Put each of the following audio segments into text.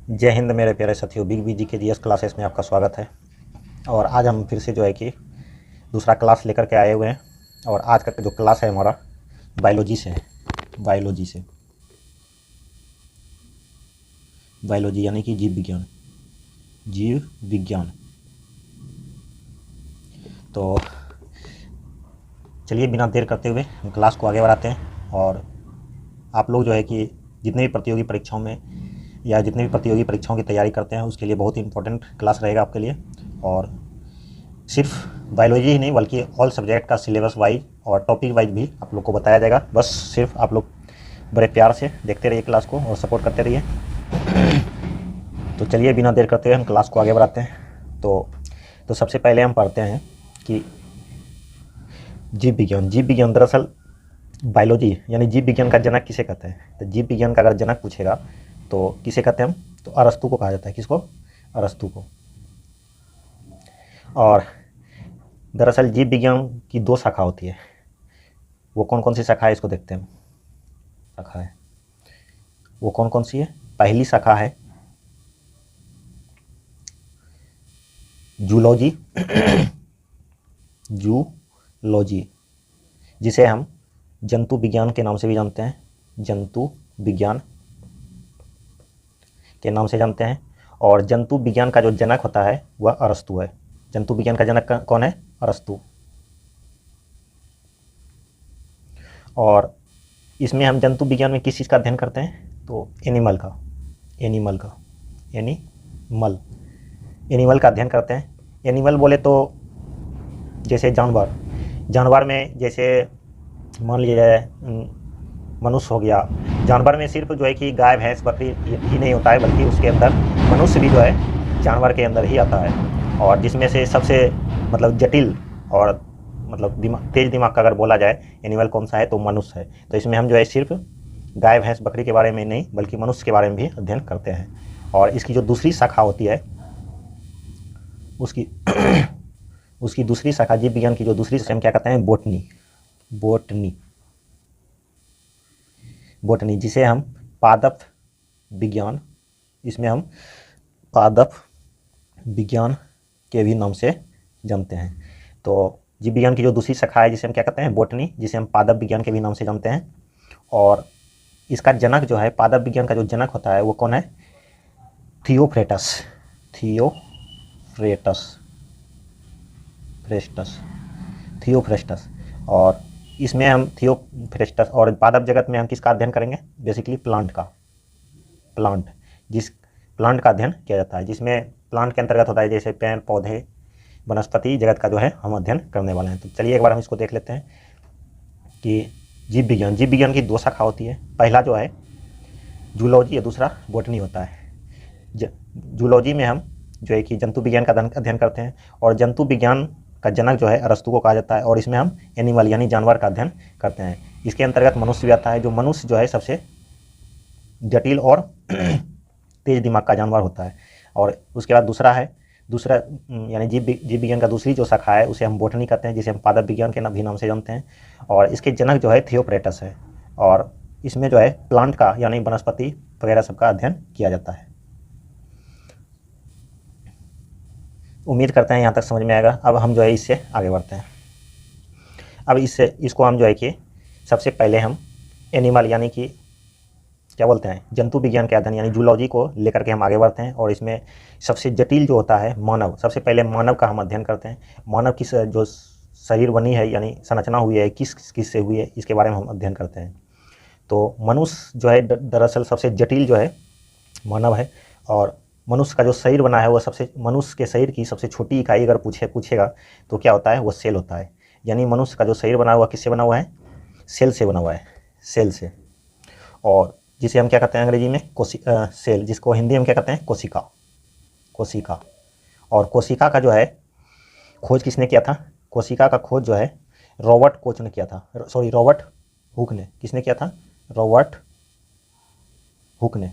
जय हिंद मेरे प्यारे साथियों, बिग बी जी के जीएस क्लासेस में आपका स्वागत है। और आज हम फिर से जो है कि दूसरा क्लास लेकर के आए हुए हैं। और आज का जो क्लास है हमारा बायोलॉजी से है। बायोलॉजी यानी कि जीव विज्ञान। तो चलिए बिना देर करते हुए हम क्लास को आगे बढ़ाते हैं। और आप लोग जो है कि जितने भी प्रतियोगी परीक्षाओं में या जितने भी प्रतियोगी परीक्षाओं की तैयारी करते हैं उसके लिए बहुत ही इंपॉर्टेंट क्लास रहेगा आपके लिए। और सिर्फ बायोलॉजी ही नहीं बल्कि ऑल सब्जेक्ट का सिलेबस वाइज और टॉपिक वाइज भी आप लोग को बताया जाएगा। बस सिर्फ आप लोग बड़े प्यार से देखते रहिए क्लास को और सपोर्ट करते रहिए। तो चलिए बिना देर करते हुए हम क्लास को आगे बढ़ाते हैं। तो सबसे पहले हम पढ़ते हैं कि जीव विज्ञान दरअसल बायोलॉजी यानी जीव विज्ञान का जनक किसे कहते हैं। तो जीव विज्ञान का अगर जनक पूछेगा तो किसे कहते हैं हम, तो अरस्तु को कहा जाता है। किसको? अरस्तु को। और दरअसल जीव विज्ञान की दो शाखा होती है। वो कौन कौन सी शाखा है इसको देखते हैं। शाखा है वो कौन कौन सी है। पहली शाखा है जूलॉजी जूलॉजी, जिसे हम जंतु विज्ञान के नाम से भी जानते हैं। जंतु विज्ञान के नाम से जानते हैं। और जंतु विज्ञान का जो जनक होता है वह अरस्तु है। जंतु विज्ञान का जनक कौन है? अरस्तु। और इसमें हम जंतु विज्ञान में किस चीज़ का अध्ययन करते हैं? तो एनिमल का अध्ययन करते हैं। एनिमल बोले तो जैसे जानवर में जैसे मान लीजिए मनुष्य हो गया। जानवर में सिर्फ जो है कि गाय भैंस बकरी ही नहीं होता है बल्कि उसके अंदर मनुष्य भी जो है जानवर के अंदर ही आता है। और जिसमें से सबसे जटिल और तेज दिमाग का अगर बोला जाए एनिमल कौन सा है तो मनुष्य है। तो इसमें हम जो है सिर्फ गाय भैंस बकरी के बारे में नहीं बल्कि मनुष्य के बारे में भी अध्ययन करते हैं। और इसकी जो दूसरी शाखा होती है उसकी दूसरी शाखा जीव विज्ञान की जो दूसरी शाखा हम क्या कहते हैं? बोटनी, जिसे हम पादप विज्ञान, इसमें हम पादप विज्ञान के भी नाम से जानते हैं। तो जीव विज्ञान की जो दूसरी शाखा है जिसे हम क्या कहते हैं? बोटनी, जिसे हम पादप विज्ञान के भी नाम से जानते हैं। और इसका जनक जो है, पादप विज्ञान का जो जनक होता है वो कौन है? थियोफ्रेस्टस। और इसमें हम थियोफ्रेस्टस और पादप जगत में हम किसका अध्ययन करेंगे? बेसिकली प्लांट, जिस प्लांट का अध्ययन किया जाता है, जिसमें प्लांट के अंतर्गत होता है जैसे पेड़ पौधे वनस्पति जगत का जो है हम अध्ययन करने वाले हैं। तो चलिए एक बार हम इसको देख लेते हैं कि जीव विज्ञान की दो शाखा होती है। पहला जो है जूलॉजी और दूसरा बोटनी होता है। जूलॉजी में हम जो है कि जंतु विज्ञान का अध्ययन करते हैं। और जंतु विज्ञान का जनक जो है अरस्तु को कहा जाता है। और इसमें हम एनिमल यानी जानवर का अध्ययन करते हैं। इसके अंतर्गत मनुष्य भी आता है, जो मनुष्य जो है सबसे जटिल और तेज दिमाग का जानवर होता है। और उसके बाद दूसरा यानी जीव विज्ञान का दूसरी जो शाखा है उसे हम बोटनी कहते हैं, जिसे हम पादप विज्ञान के भी नाम से जानते हैं। और इसके जनक जो है थियोफ्रेस्टस है। और इसमें जो है प्लांट का यानी वनस्पति वगैरह सबका अध्ययन किया जाता है। उम्मीद करते हैं यहाँ तक समझ में आएगा। अब हम जो है इससे आगे बढ़ते हैं। अब इसको हम जो है कि सबसे पहले हम एनिमल यानी कि क्या बोलते हैं, जंतु विज्ञान के अध्ययन यानी जूलॉजी को लेकर के हम आगे बढ़ते हैं। और इसमें सबसे जटिल जो होता है मानव, सबसे पहले मानव का हम अध्ययन करते हैं। मानव की जो शरीर बनी है यानी संरचना हुई है किस से हुई है, इसके बारे में हम अध्ययन करते हैं। तो मनुष्य जो है दरअसल सबसे जटिल जो है मानव है। और मनुष्य का जो शरीर बना है वो मनुष्य के शरीर की सबसे छोटी इकाई अगर पूछेगा तो क्या होता है? वो सेल होता है। यानी मनुष्य का जो शरीर बना हुआ किससे बना हुआ है? सेल से बना हुआ है, सेल से। और जिसे हम क्या कहते हैं अंग्रेजी में? सेल, जिसको हिंदी में क्या कहते हैं? कोशिका। और कोशिका का जो है खोज किसने किया था? कोशिका का खोज जो है रॉबर्ट हुक ने। किसने किया था? रॉबर्ट हुक ने।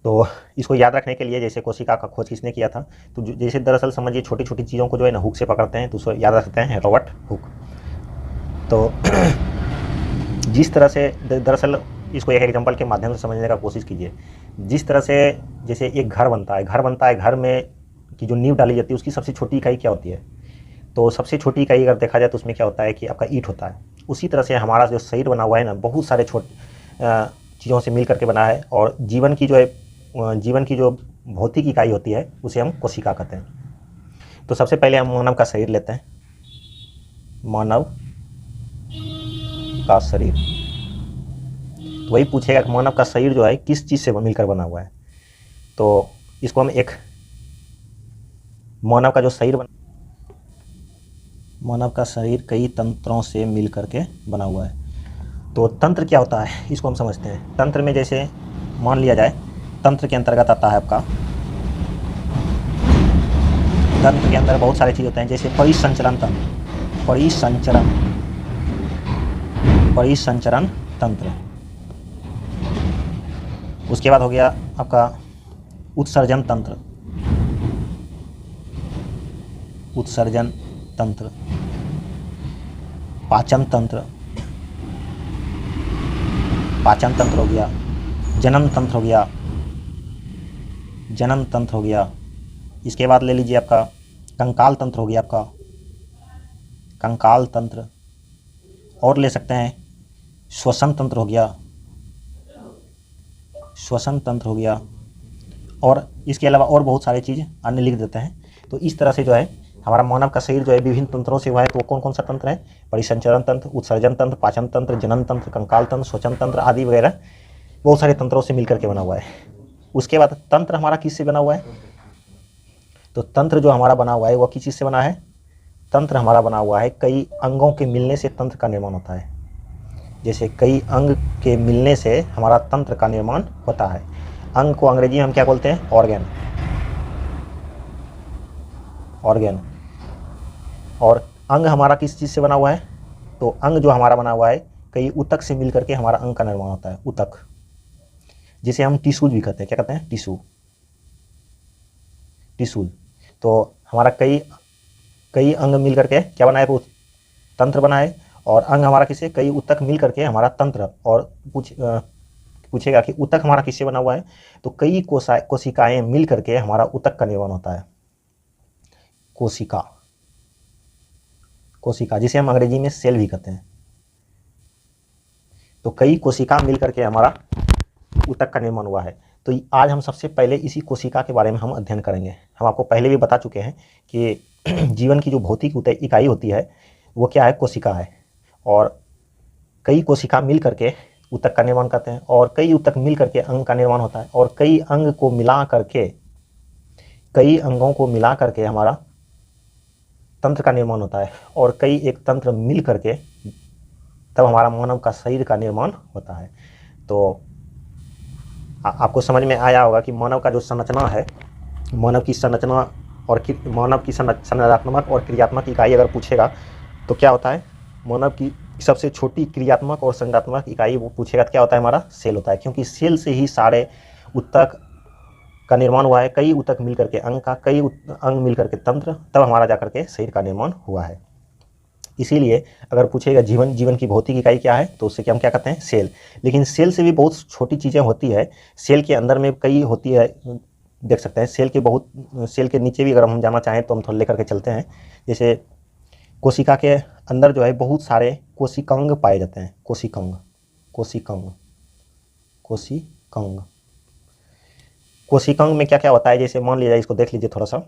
तो इसको याद रखने के लिए जैसे कोशिका का खोज किसने किया था, तो जैसे दरअसल समझिए छोटी छोटी चीज़ों को जो है ना हुक से पकड़ते हैं तो उसको याद रखते हैं रॉबर्ट हुक। तो जिस तरह से दरअसल इसको एक एग्जांपल के माध्यम से समझने का कोशिश कीजिए। जिस तरह से जैसे एक घर बनता है, घर में की जो नींव डाली जाती है उसकी सबसे छोटी इकाई क्या होती है? तो सबसे छोटी इकाई अगर देखा जाए तो उसमें क्या होता है कि आपका ईंट होता है। उसी तरह से हमारा जो शरीर बना हुआ है ना, बहुत सारे चीज़ों से मिल करके बना है, और जीवन की जो भौतिक इकाई होती है उसे हम कोशिका कहते हैं। तो सबसे पहले हम मानव का शरीर लेते हैं। मानव का शरीर, तो वही पूछेगा कि मानव का शरीर जो है किस चीज़ से मिलकर बना हुआ है। तो इसको हम एक मानव का शरीर कई तंत्रों से मिल करके बना हुआ है। तो तंत्र क्या होता है इसको हम समझते हैं। तंत्र में जैसे मान लिया जाए, तंत्र के अंतर्गत आता है आपका, तंत्र के अंदर बहुत सारे चीज़ होते हैं, जैसे परिसंचरण तंत्र, परिसंचरण तंत्र। उसके बाद हो गया आपका उत्सर्जन तंत्र, पाचन तंत्र हो गया, जनन तंत्र हो गया। इसके बाद ले लीजिए आपका कंकाल तंत्र हो गया, आपका कंकाल तंत्र। और ले सकते हैं श्वसन तंत्र हो गया, और इसके अलावा और बहुत सारी चीज़ अन्य लिख देते हैं। तो इस तरह से जो है हमारा मानव का शरीर जो है विभिन्न तंत्रों से हुआ है। तो कौन कौन सा तंत्र है? परिसंचरण तंत्र, उत्सर्जन तंत्र, पाचन तंत्र, जनन तंत्र, कंकाल तंत्र, श्वसन तंत्र आदि वगैरह बहुत सारे तंत्रों से मिलकर के बना हुआ है। उसके बाद तंत्र हमारा किससे बना हुआ है? तो तंत्र जो हमारा बना हुआ है वो किस चीज़ से बना है? तंत्र हमारा बना हुआ है कई अंगों के मिलने से तंत्र का निर्माण होता है। जैसे कई अंग के मिलने से हमारा तंत्र का निर्माण होता है। अंग को अंग्रेजी में हम क्या बोलते हैं? ऑर्गन। और अंग हमारा किस चीज़ से बना हुआ है? तो अंग जो हमारा बना हुआ है कई ऊतक से मिलकर के हमारा अंग का निर्माण होता है। ऊतक, जिसे हम टिश्यूज भी कहते हैं। क्या कहते हैं? टिश्यूज। तो हमारा कई अंग मिल करके क्या बना है? तंत्र बना है। और अंग हमारा किससे? कई ऊतक मिल करके हमारा तंत्र। और पूछेगा कि ऊतक हमारा किससे बना हुआ है? तो कई कोशिकाएं मिल करके हमारा ऊतक का निर्माण होता है। कोशिका, जिसे हम अंग्रेजी में सेल भी कहते हैं। तो कई कोशिका मिल करके हमारा ऊतक का निर्माण हुआ है। तो आज हम सबसे पहले इसी कोशिका के बारे में हम अध्ययन करेंगे। हम आपको पहले भी बता चुके हैं कि जीवन की जो भौतिक इकाई होती है वो क्या है? कोशिका है। और कई कोशिका मिल करके ऊतक का निर्माण करते हैं, और कई ऊतक मिल करके अंग का निर्माण होता है, और कई अंगों को मिला करके हमारा तंत्र का निर्माण होता है, और कई एक तंत्र मिल करके तब हमारा मानव का शरीर का निर्माण होता है। तो आपको समझ में आया होगा कि मानव का जो संरचना है, मानव की संरचना और मानव की संरचनात्मक और क्रियात्मक इकाई अगर पूछेगा तो क्या होता है? मानव की सबसे छोटी क्रियात्मक और संरचनात्मक इकाई वो पूछेगा तो क्या होता है? हमारा सेल होता है, क्योंकि सेल से ही सारे ऊतक का निर्माण हुआ है। कई ऊतक मिल करके अंग का, कई अंग मिल करके तंत्र, तब हमारा जाकर के शरीर का निर्माण हुआ है। इसीलिए अगर पूछेगा जीवन की भौतिक इकाई क्या है, तो उससे हम क्या कहते हैं? सेल। लेकिन सेल से भी बहुत छोटी चीज़ें होती है। सेल के अंदर में कई होती है, देख सकते हैं। सेल के नीचे भी अगर हम जाना चाहें तो हम थोड़ा लेकर के चलते हैं। जैसे कोशिका के अंदर जो है बहुत सारे कोशिकांग पाए जाते हैं। कोशिकांग में क्या क्या होता है? जैसे मान लीजिए, इसको देख लीजिए थोड़ा सा।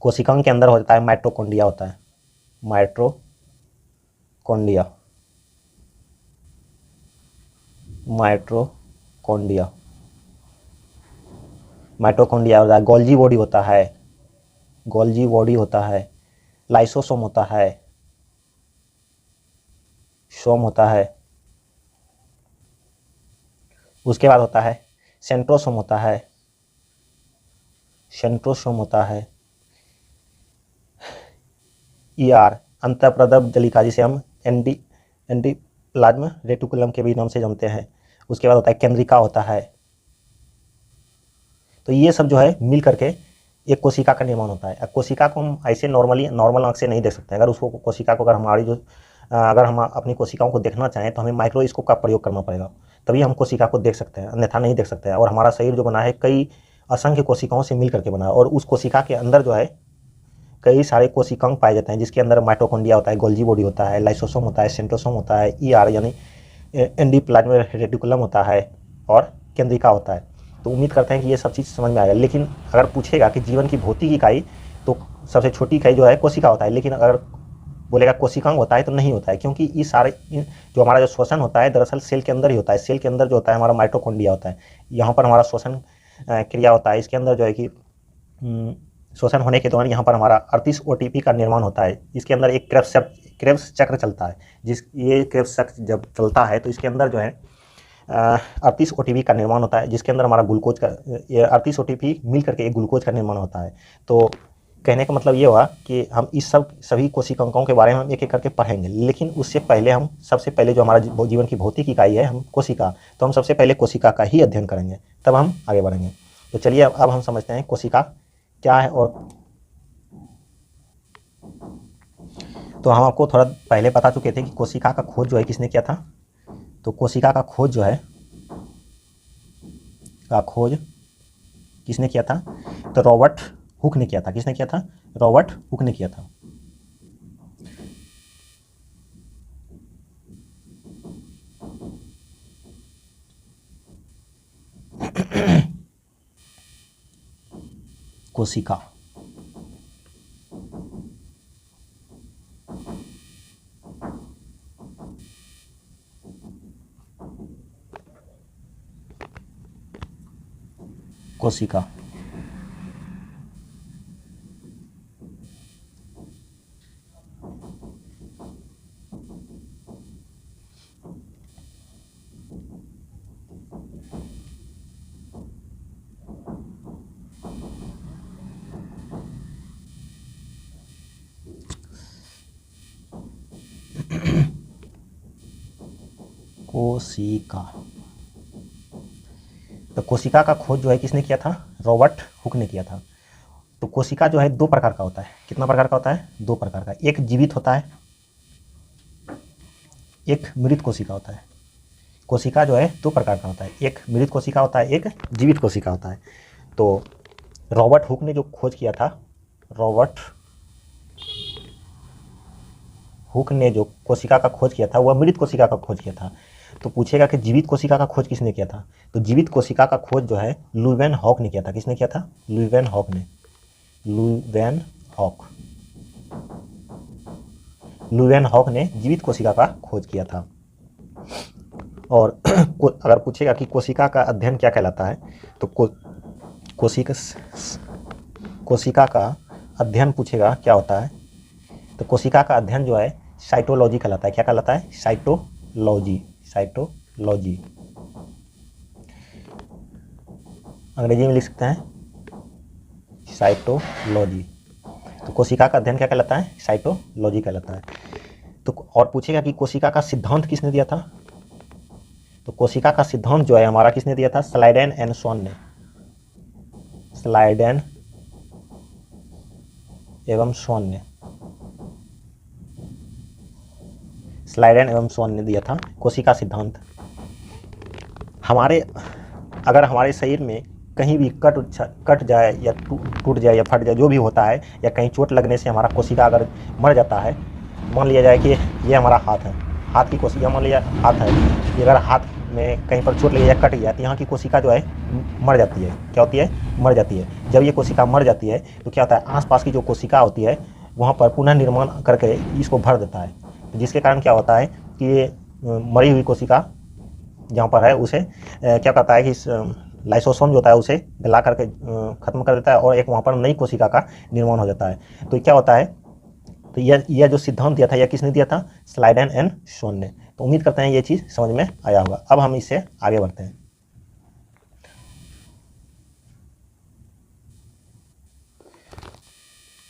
कोशिकांग के अंदर होता है माइटोकॉन्ड्रिया होता है। माइटोकॉन्ड्रिया होता है। गोल्जी बॉडी होता है। लाइसोसोम होता है। उसके बाद होता है सेंट्रोसोम होता है। ER अंतःप्रदब जलिका, जिसे हम एंडोप्लाज्म रेटिकुलम के भी नाम से जानते हैं। उसके बाद होता है केंद्रिका होता है। तो ये सब जो है मिल करके एक कोशिका का निर्माण होता है। कोशिका को हम ऐसे नॉर्मल आंख से नहीं देख सकते। अगर उसको कोशिका को अगर हमारी जो अगर हम अपनी कोशिकाओं को देखना चाहें तो हमें माइक्रोस्कोप का प्रयोग करना पड़ेगा, तभी हम कोशिका को देख सकते हैं, अन्यथा नहीं देख सकते हैं। और हमारा शरीर जो बना है कई असंख्य कोशिकाओं से मिल करके बना है, और उस कोशिका के अंदर जो है कई सारे कोशिकांग पाए जाते हैं, जिसके अंदर माइटोकॉन्ड्रिया होता है, गोल्जी बॉडी होता है, लाइसोसोम होता है, सेंट्रोसोम होता है, ईआर यानी एंडोप्लाज्मिक रेटिकुलम होता है, और केंद्रिका होता है। तो उम्मीद करते हैं कि ये सब चीज़ समझ में आएगा। लेकिन अगर पूछेगा कि जीवन की भौतिक इकाई, तो सबसे छोटी इकाई जो है कोशिका होता है। लेकिन अगर बोलेगा कोशिकांग होता है तो नहीं होता है, क्योंकि ये सारे जो हमारा जो श्वसन होता है दरअसल सेल के अंदर ही होता है। सेल के अंदर जो होता है हमारा माइटोकॉन्ड्रिया होता है, यहाँ पर हमारा श्वसन क्रिया होता है। इसके अंदर जो है कि श्वसन होने के दौरान यहाँ पर हमारा 38 ओटीपी का निर्माण होता है। इसके अंदर एक क्रेब्स चक्र चलता है, ये क्रेब्स चक्र जब चलता है तो इसके अंदर जो है 38 ओटीपी का निर्माण होता है, जिसके अंदर हमारा ग्लूकोज का 38 ओटीपी मिल करके एक ग्लूकोज का निर्माण होता है। तो कहने का मतलब ये हुआ कि हम इस सभी कोशिकाओं के बारे में हम एक एक करके पढ़ेंगे, लेकिन उससे पहले हम सबसे पहले जो हमारा जीवन की भौतिक इकाई है हम कोशिका, तो हम सबसे पहले कोशिका का ही अध्ययन करेंगे, तब हम आगे बढ़ेंगे। तो चलिए अब हम समझते हैं कोशिका क्या है। और तो हम आपको थोड़ा पहले बता चुके थे कि कोशिका का खोज जो है किसने किया था। तो कोशिका का खोज जो है किसने किया था, तो रॉबर्ट हुक ने किया था। किसने किया था? रॉबर्ट हुक ने किया था। कोशिका कोशिका तो कोशिका का खोज जो है किसने किया था? रॉबर्ट हुक ने किया था। तो कोशिका जो है दो प्रकार का होता है। कितना प्रकार का होता है? दो प्रकार का। एक जीवित होता है, एक मृत कोशिका होता है। कोशिका जो है दो प्रकार का होता है, एक मृत कोशिका होता है, एक जीवित कोशिका होता है। तो रॉबर्ट हुक ने जो खोज किया था, रॉबर्ट हुक ने जो कोशिका का खोज किया था वह मृत कोशिका का खोज किया था। तो पूछेगा कि जीवित कोशिका का खोज किसने किया था? तो जीवित कोशिका का खोज जो है लुईवेन हॉक ने किया था। किसने किया था? लुईवेन हॉक ने। लुईवेन हॉक ने जीवित कोशिका का खोज किया था। और अगर पूछेगा कि कोशिका का अध्ययन क्या कहलाता है, तो कोशिका का अध्ययन पूछेगा क्या होता है, तो कोशिका का अध्ययन जो है साइटोलॉजी कहलाता है। क्या कहलाता है? साइटोलॉजी। अंग्रेजी में लिख सकते हैं साइटोलॉजी। तो कोशिका का अध्ययन क्या कहलाता है? साइटोलॉजी कहलाता है। तो और पूछेगा कि कोशिका का सिद्धांत किसने दिया था, तो कोशिका का सिद्धांत जो है हमारा किसने दिया था? स्लाइडेन एंड स्वॉन ने। स्लाइडेन एवं स्वॉन ने दिया था कोशिका सिद्धांत। अगर हमारे शरीर में कहीं भी कट जाए या टूट जाए या फट जाए, जो भी होता है, या कहीं चोट लगने से हमारा कोशिका अगर मर जाता है, मान लिया जाए कि ये हमारा हाथ है, हाथ की कोशिका मान लिया हाथ है, ये अगर हाथ में कहीं पर चोट लगी या कट गया तो यहाँ की कोशिका जो है मर जाती है। क्या होती है? मर जाती है। जब ये कोशिका मर जाती है तो क्या होता है, आसपास की जो कोशिका होती है वहाँ पर पुनः निर्माण करके इसको भर देता है। तो जिसके कारण क्या होता है कि ये मरी हुई कोशिका जहाँ पर है उसे क्या कहता है कि लाइसोसोम जो होता है उसे गला करके ख़त्म कर देता है, और एक वहाँ पर नई कोशिका का निर्माण हो जाता है। तो क्या होता है, तो यह जो सिद्धांत दिया था यह किसने दिया था? स्लाइडेन एंड स्वॉन ने। तो उम्मीद करते हैं ये चीज़ समझ में आया होगा। अब हम इससे आगे बढ़ते हैं।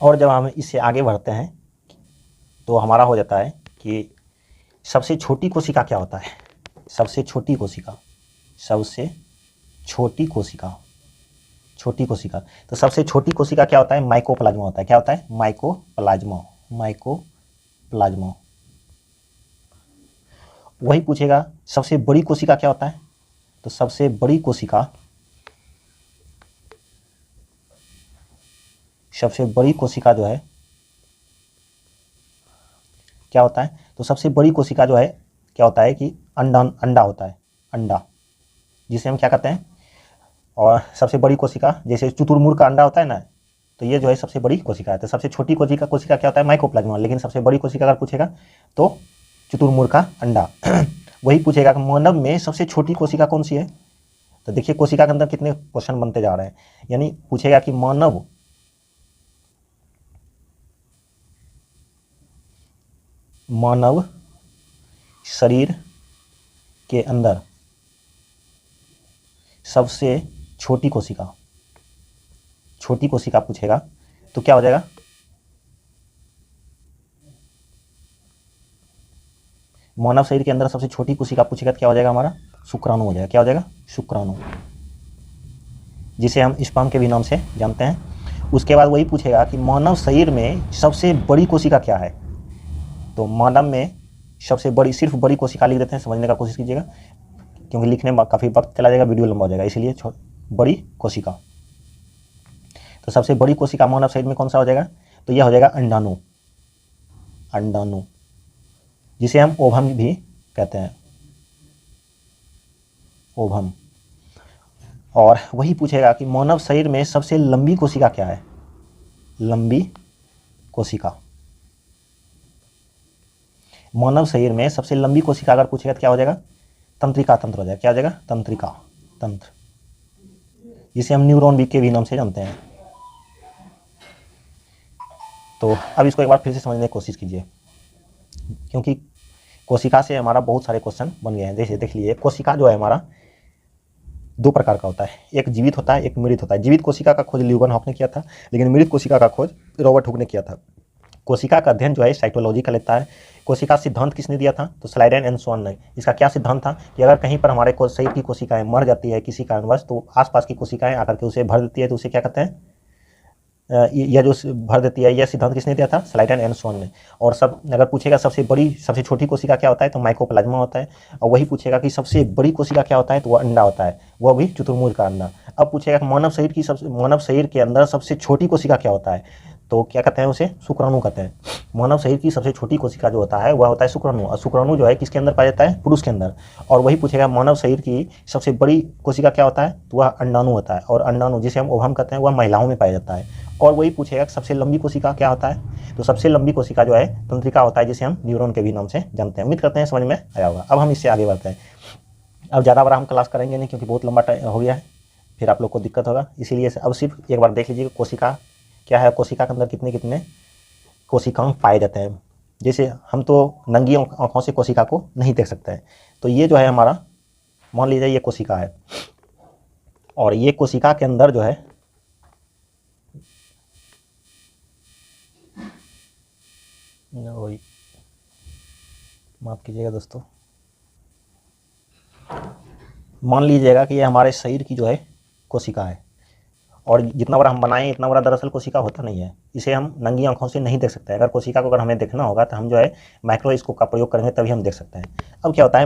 और जब हम इससे आगे बढ़ते हैं तो हमारा हो जाता है कि सबसे छोटी कोशिका क्या होता है? सबसे छोटी कोशिका तो सबसे छोटी कोशिका क्या होता है? माइकोप्लाज्मा होता है। क्या होता है? माइकोप्लाज्मा। वही पूछेगा सबसे बड़ी कोशिका क्या होता है। तो सबसे बड़ी कोशिका जो है क्या होता है। तो सबसे बड़ी कोशिका जो है क्या होता है कि अंडा होता है, अंडा, जिसे हम क्या कहते हैं। और सबसे बड़ी कोशिका जैसे शुतुरमुर्ग का अंडा होता है ना, तो ये जो है सबसे बड़ी कोशिका है। तो सबसे छोटी कोशिका क्या होता है, माइकोप्लाज्मा। लेकिन सबसे बड़ी कोशिका अगर पूछेगा तो शुतुरमुर्ग का अंडा। वही पूछेगा कि मानव में सबसे छोटी कोशिका कौन सी है। तो देखिए कोशिका के अंदर कितने क्वेश्चन बनते जा रहे हैं। यानी पूछेगा कि मानव शरीर के अंदर सबसे छोटी कोशिका पूछेगा तो क्या हो जाएगा। मानव शरीर के अंदर सबसे छोटी कोशिका पूछेगा तो क्या हो जाएगा हमारा, शुक्राणु हो जाएगा। क्या हो जाएगा, शुक्राणु, जिसे हम स्पर्म के भी नाम से जानते हैं। उसके बाद वही पूछेगा कि मानव शरीर में सबसे बड़ी कोशिका क्या है। तो मानव में सबसे बड़ी, सिर्फ बड़ी कोशिका लिख देते हैं, समझने का कोशिश कीजिएगा क्योंकि लिखने में काफ़ी वक्त चला जाएगा, वीडियो लंबा हो जाएगा, इसलिए बड़ी कोशिका। तो सबसे बड़ी कोशिका मानव शरीर में कौन सा हो जाएगा। तो यह हो जाएगा अंडाणु, जिसे हम ओवम भी कहते हैं, ओवम। और वही पूछेगा कि मानव शरीर में सबसे लंबी कोशिका क्या है, लंबी कोशिका। मानव शरीर में सबसे लंबी कोशिका अगर पूछेगा तो क्या हो जाएगा, तंत्रिका तंत्र हो जाएगा। क्या हो जाएगा, तंत्रिका तंत्र, जिसे हम न्यूरॉन भी के भी नाम से जानते हैं। तो अब इसको एक बार फिर से समझने की कोशिश कीजिए, क्योंकि कोशिका से हमारा बहुत सारे क्वेश्चन बन गए हैं। जैसे देख लीजिए, कोशिका जो है हमारा दो प्रकार का होता है, एक जीवित होता है, एक मृत होता है। जीवित कोशिका का खोज ल्यूवेनहॉफ ने किया था, लेकिन मृत कोशिका का खोज रॉबर्ट हुक ने किया था। कोशिका का अध्ययन जो है साइटोलॉजी का लेता है। कोशिका सिद्धांत किसने दिया था, तो स्लाइडेन एंड स्वान ने। इसका क्या सिद्धांत था कि अगर कहीं पर हमारे शरीर की कोशिकाएं मर जाती है किसी कारणवश, तो आसपास की कोशिकाएं आकर के उसे भर देती है, तो उसे क्या कहते हैं, यह जो भर देती है। यह सिद्धांत किसने दिया था, स्लाइडेन एंड स्वान ने। और सब अगर पूछेगा सबसे छोटी कोशिका क्या होता है, तो माइकोप्लाज्मा होता है। और वही पूछेगा कि सबसे बड़ी कोशिका क्या होता है, तो वह अंडा होता है, वह भी शुतुरमुर्ग का अंडा। अब पूछेगा कि मानव शरीर के अंदर सबसे छोटी कोशिका क्या होता है, तो क्या कहते हैं, उसे शुक्राणु कहते हैं। मानव शरीर की सबसे छोटी कोशिका जो होता है वह होता है शुक्राणु। और शुक्राणु जो है किसके अंदर पाया जाता है, पुरुष के अंदर। और वही पूछेगा मानव शरीर की सबसे बड़ी कोशिका क्या होता है, तो वह अंडाणु होता है। और अंडाणु जिसे हम ओवम कहते हैं वह महिलाओं में पाया जाता है। और वही पूछेगा सबसे लंबी कोशिका क्या होता है, तो सबसे लंबी कोशिका जो है तंत्रिका होता है, जिसे हम न्यूरॉन के भी नाम से जानते हैं। उम्मीद करते हैं समझ में आया होगा। अब हम इससे आगे बढ़ते हैं। अब ज़्यादा बड़ा हम क्लास करेंगे नहीं, क्योंकि बहुत लंबा टाइम हो गया है, फिर आप लोग को दिक्कत होगा। इसीलिए अब सिर्फ एक बार देख लीजिए कोशिका क्या है, कोशिका के अंदर कितने कितने कोशिकांग पाए जाते हैं। जैसे हम तो नंगी आँखों से कोशिका को नहीं देख सकते हैं, तो ये जो है हमारा, मान लीजिए ये कोशिका है, और ये कोशिका के अंदर जो है वही, माफ कीजिएगा दोस्तों, मान लीजिएगा कि ये हमारे शरीर की जो है कोशिका है, और जितना बड़ा हम बनाएं इतना बड़ा दरअसल कोशिका होता नहीं है। इसे हम नंगी आंखों से नहीं देख सकते हैं। अगर कोशिका को हमें देखना होगा तो हम जो है माइक्रोस्कोप का प्रयोग करेंगे, तभी हम देख सकते हैं। अब क्या होता है,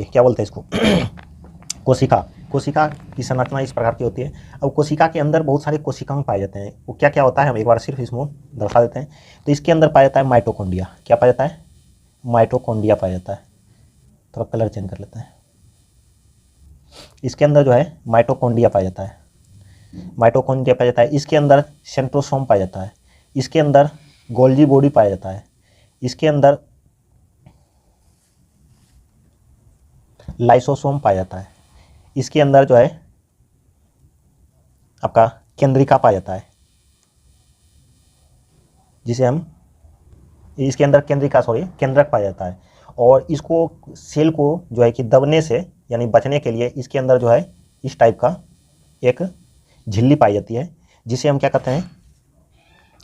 क्या बोलते हैं इसको कोशिका की संरचना इस प्रकार की होती है। अब कोशिका के अंदर बहुत सारे कोशिकांग पाए जाते हैं। वो क्या क्या होता है, हम एक बार सिर्फ इसमें दर्शा देते हैं। तो इसके अंदर पाया जाता है माइटोकॉन्ड्रिया। क्या पाया जाता है, माइटोकॉन्ड्रिया पाया जाता है। थोड़ा कलर चेंज कर लेते हैं। इसके अंदर जो है माइटोकॉन्ड्रिया पाया जाता है, माइटोकॉन्ड्रिया पाया जाता है। इसके अंदर सेंट्रोसोम पाया जाता है। इसके अंदर गोल्जी बॉडी पाया जाता है। इसके अंदर लाइसोसोम पाया जाता है। इसके अंदर जो है आपका केंद्रिका पाया जाता है, जिसे हम इसके अंदर केंद्रक पाया जाता है। और इसको सेल को जो है कि दबने से यानी बचने के लिए इसके अंदर जो है इस टाइप का एक झिल्ली पाई जाती है, जिसे हम क्या कहते हैं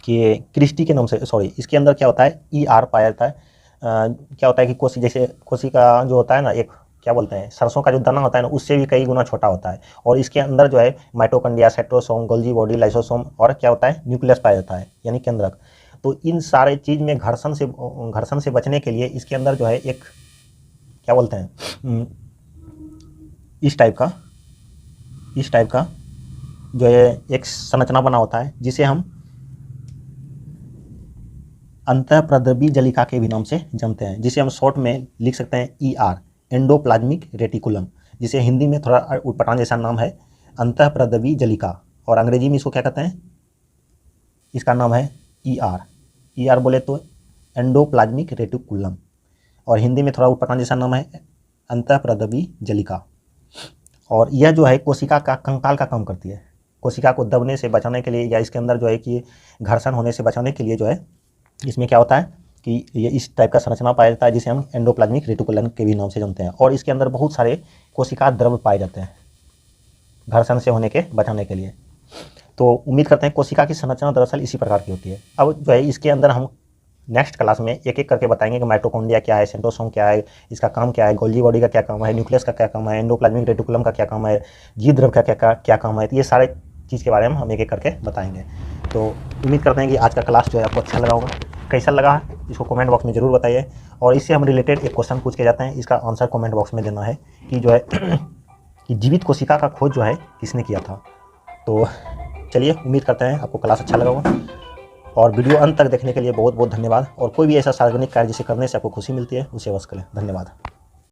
कि क्रिस्टी के नाम से, इसके अंदर क्या होता है, ER पाया जाता है। क्या होता है कि जैसे कोशिका जो होता है ना, एक क्या बोलते हैं, सरसों का जो दाना होता है ना, उससे भी कई गुना छोटा होता है। और इसके अंदर जो है mitochondria, centrosome, Golgi body, lysosome और क्या होता है, न्यूक्लियस पाया जाता है, यानी केंद्रक। तो इन सारे चीज़ में घर्षण से बचने के लिए इसके अंदर जो है एक क्या बोलते हैं, इस टाइप का जो है एक संरचना बना होता है, जिसे हम अंतःप्रद्रवी जलिका के भी नाम से जानते हैं, जिसे हम शॉर्ट में लिख सकते हैं ER, एंडोप्लाज्मिक रेटिकुलम, जिसे हिंदी में थोड़ा उटपटांग जैसा नाम है अंतःप्रद्रवी जलिका, और अंग्रेजी में इसको क्या कहते हैं, इसका नाम है ER बोले तो एंडोप्लाज्मिक रेटिकुलम, और हिंदी में थोड़ा उटपटांग जैसा नाम है अंतःप्रद्रवी जलिका। और यह जो है कोशिका का कंकाल का काम करती है। कोशिका को दबने से बचाने के लिए, या इसके अंदर जो है कि घर्षण होने से बचाने के लिए जो है इसमें क्या होता है कि ये इस टाइप का संरचना पाया जाता है, जिसे हम एंडोप्लाज्मिक रेटिकुलम के भी नाम से जानते हैं। और इसके अंदर बहुत सारे कोशिका द्रव्य पाए जाते हैं घर्षण से होने के बचाने के लिए। तो उम्मीद करते हैं कोशिका की संरचना दरअसल इसी प्रकार की होती है। अब जो है इसके अंदर हम नेक्स्ट क्लास में एक एक करके बताएंगे कि माइटोकॉन्ड्रिया क्या है, सेंट्रोसोम क्या है, इसका काम क्या है, गोल्गी बॉडी का क्या काम है, न्यूक्लियस का क्या काम है, एंडोप्लाज्मिक रेटिकुलम का क्या काम है, जीव द्रव्य का क्या काम है। तो ये सारे चीज़ के बारे में हम एक एक करके बताएंगे। तो उम्मीद करते हैं कि आज का क्लास जो है आपको अच्छा लगा होगा। कैसा लगा इसको कमेंट बॉक्स में ज़रूर बताइए। और इससे हम रिलेटेड एक क्वेश्चन पूछ के जाते हैं, इसका आंसर कमेंट बॉक्स में देना है कि जो है कि जीवित कोशिका का खोज जो है किसने किया था। तो चलिए, उम्मीद करते हैं आपको क्लास अच्छा लगा होगा, और वीडियो अंत तक देखने के लिए बहुत बहुत धन्यवाद। और कोई भी ऐसा सार्वजनिक कार्य जिसे करने से आपको खुशी मिलती है उसे अवश्य करें। धन्यवाद।